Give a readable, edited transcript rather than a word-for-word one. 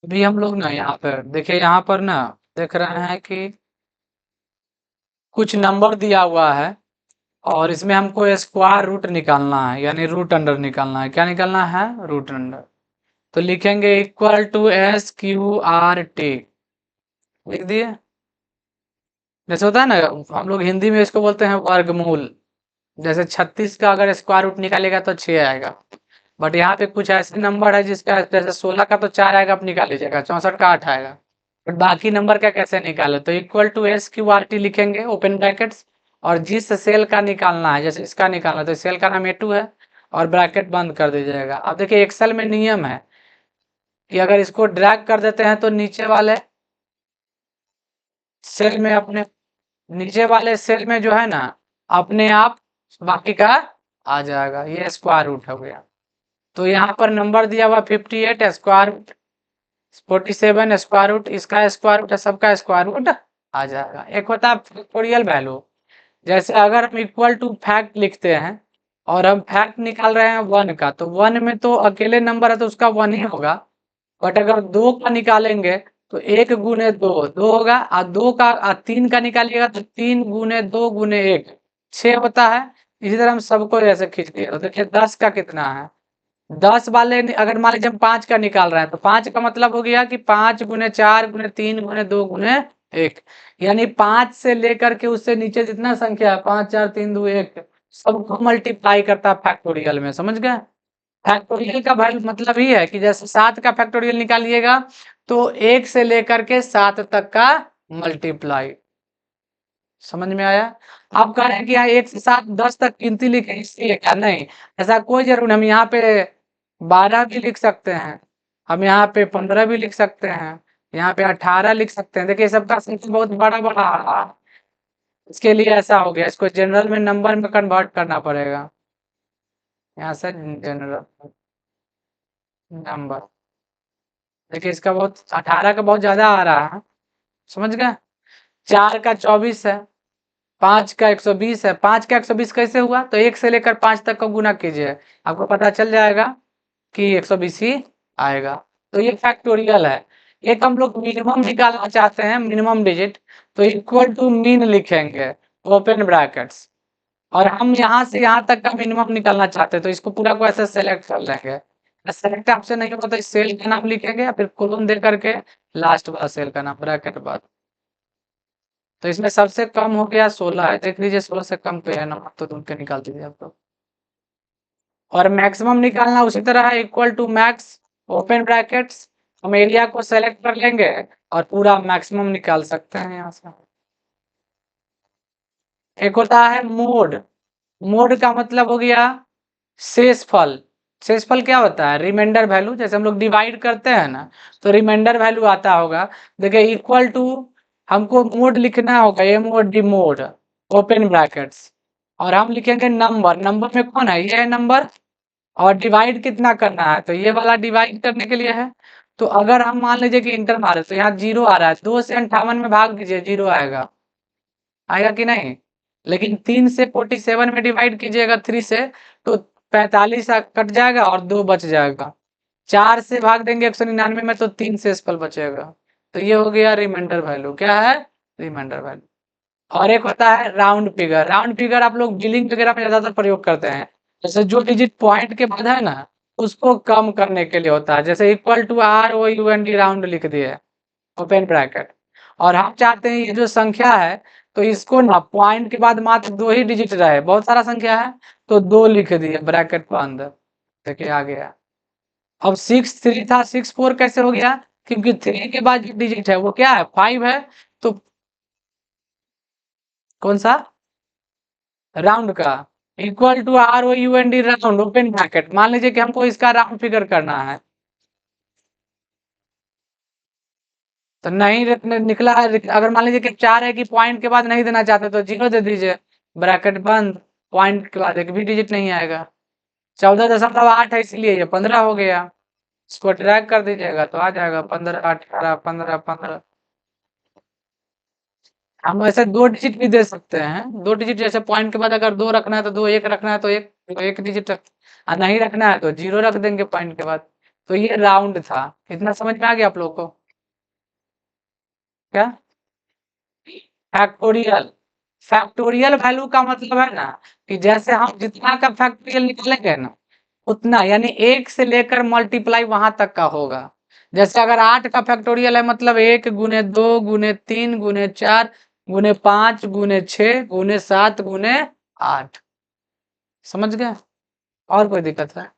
अभी हम लोग ना यहाँ पर देखिए, यहाँ पर ना देख रहे हैं कि कुछ नंबर दिया हुआ है और इसमें हमको स्क्वायर रूट निकालना है, यानी रूट अंडर निकालना है। क्या निकालना है? Root under. तो लिखेंगे equal to S Q R T, लिख दिए। जैसे होता है ना, हम लोग हिंदी में इसको बोलते हैं वर्गमूल। जैसे 36 का अगर स्क्वायर रूट निकालेगा तो 6 आएगा। बट यहाँ पे कुछ ऐसे नंबर है जिसका, जैसे 16 का तो 4 आएगा, आप निकाल लीजिएगा। 64 का 8 आएगा। बट बाकी नंबर का कैसे निकाले? तो equal to S Q R T लिखेंगे, ओपन ब्रैकेट्स। और जिस सेल का निकालना है, जैसे इसका निकालना है तो सेल का नाम A2 है, और ब्रैकेट बंद कर दीजिएगा। अब देखिए एक्सेल में नियम है कि अगर इसको ड्रैग कर देते हैं तो नीचे वाले सेल में, अपने नीचे वाले सेल में जो है ना, अपने आप बाकी का आ जाएगा। ये स्क्वायर रूट हो गया। तो यहाँ पर नंबर दिया हुआ 58 स्क्वायर रूट, 47 स्क्वायर रूट, इसका स्क्वायर रूट है, सबका स्क्वायर रूट आ जाएगा। एक होता है फैक्टोरियल वैल्यू। जैसे अगर हम इक्वल टू फैक्ट लिखते हैं और हम फैक्ट निकाल रहे हैं 1 का, तो 1 में तो अकेले नंबर है तो उसका 1 ही होगा। बट अगर 2 का निकालेंगे तो 1 गुने 2 2 होगा, और 2 का 3 का निकालिएगा तो 3 गुने 2 गुने 1 6 होता है। इसी तरह हम सबको ऐसे खींच दिए। तो देखिए 10 का कितना है? 10 वाले अगर मान लीजिए हम 5 का निकाल रहे हैं तो 5 का मतलब हो गया कि 5 गुने 4 गुने 3 गुने 2 गुने 1, यानी 5 से लेकर के उससे नीचे जितना संख्या है, 5 4 3 2 1, सबको मल्टीप्लाई करता है फैक्टोरियल में। समझ गए? फैक्टोरियल का वैल्यू मतलब ही है कि जैसे 7 का फैक्टोरियल निकालिएगा तो 1 से लेकर के 7 तक का मल्टीप्लाई। समझ में आया? आप कह रहे हैं कि यहाँ 1 से 7 10 तक गिनती लिखे, इसलिए क्या? नहीं, ऐसा कोई जरूर नहीं। हम यहाँ पे 12 भी लिख सकते हैं, हम यहाँ पे 15 भी लिख सकते हैं, यहाँ पे 18 लिख सकते हैं। देखिए सबका संख्या बहुत बड़ा बड़ा आ रहा है, इसके लिए ऐसा हो गया। इसको जनरल में नंबर में कन्वर्ट करना पड़ेगा। यहाँ से जनरल नंबर, देखिए इसका बहुत, 18 का बहुत ज्यादा आ रहा है। समझ गए? 4 का 24 है, 5 का 120 है। 5 का 120 कैसे हुआ? तो 1 से लेकर 5 तक का गुना कीजिए, आपको पता चल जाएगा कि 120 ही आएगा। तो ये फैक्टोरियल है। एक हम लोग मिनिमम निकालना चाहते हैं, मिनिमम डिजिट, तो इक्वल टू मीन लिखेंगे, ओपन ब्रैकेट्स। और हम यहाँ से यहाँ तक का मिनिमम निकालना चाहते हैं तो इसको पूरा को ऐसे सेलेक्ट कर लेंगे। सेलेक्ट ऑप्शन नहीं होगा तो इस सेल का नाम लिखेंगे, या फिर कोलन दे करके लास्ट वाला सेल का नाम ब्रैकेट बाद। तो इसमें सबसे कम हो गया 16 है, देख लीजिए 16 से कम पे है नंबर, तो ढूंढ के निकाल दीजिए आप लोग। और मैक्सिमम निकालना उसी तरह है, equal to max, open brackets. हम एरिया को सेलेक्ट कर लेंगे और पूरा मैक्सिमम निकाल सकते हैं यहाँ से। एक होता है मोड। मोड का मतलब हो गया शेषफल। शेषफल क्या होता है? Remainder value. जैसे हम लोग डिवाइड करते हैं ना, तो रिमाइंडर वैल्यू आता होगा। देखिए इक्वल टू, हमको मोड लिखना होगा, MOD मोड, ओपन ब्रैकेट्स। और हम लिखेंगे नंबर। नंबर में कौन है? ये है नंबर। और डिवाइड कितना करना है? तो ये वाला डिवाइड करने के लिए है। तो अगर हम मान लीजिए कि इंटर मारे तो यहाँ 0 आ रहा है, 2 से 58 में भाग दीजिए, 0 आएगा। आएगा कि नहीं? लेकिन 3 से 47 में डिवाइड कीजिएगा 3 से, तो 45 कट जाएगा और 2 बच जाएगा। 4 से भाग देंगे 199 में तो 3 शेषफल बचेगा। तो ये हो गया रिमाइंडर वैल्यू। क्या है? Remainder value. और एक होता है राउंड फिगर। राउंड फिगर आप लोग बिलिंग वगैरह में ज्यादातर प्रयोग करते हैं। जैसे जो डिजिट पॉइंट के बाद है ना, उसको कम करने के लिए होता है। जैसे इक्वल टू ROUND राउंड लिख दिए, ओपन ब्रैकेट। और हम चाहते हैं ये जो संख्या है, तो इसको ना पॉइंट के बाद मात्र 2 ही डिजिट रहे, बहुत सारा संख्या है तो 2 लिख दिए ब्रैकेट के अंदर। देखिए आ गया। अब 6 3 था, 6 4 कैसे हो गया? क्योंकि 3 के बाद जो डिजिट है वो क्या है? 5 है। तो कौन सा? राउंड का। Equal to ROUND round, open bracket. मान लीजिए कि हमको इसका राउंड फिगर करना है, तो नहीं निकला है। अगर मान लीजिए कि 4 है कि पॉइंट के बाद नहीं देना चाहते तो 0 दे दीजिए, ब्रैकेट बंद। पॉइंट के बाद एक भी डिजिट नहीं आएगा। 14.8 है इसलिए ये 15 हो गया। इसको ट्रैक कर दीजिएगा तो आ जाएगा 15 18 15 15। हम ऐसे 2 डिजिट भी दे सकते हैं। 2 डिजिट जैसे पॉइंट के बाद अगर 2 रखना है तो 2, 1 रखना है तो 1, तो 1 डिजिट रख, नहीं रखना है तो 0 रख देंगे पॉइंट के बाद। तो ये राउंड था। इतना समझ में आ गया आप लोग को? क्या फैक्टोरियल? फैक्टोरियल वैल्यू का मतलब है ना कि जैसे हम जितना का फैक्टोरियल निकालेंगे ना उतना, यानी 1 से लेकर मल्टीप्लाई वहां तक का होगा। जैसे अगर 8 का फैक्टोरियल है मतलब 1 गुने 2 गुने 3 गुने 4 गुने 5 गुने 6 गुने 7 गुने 8। समझ गए? और कोई दिक्कत है?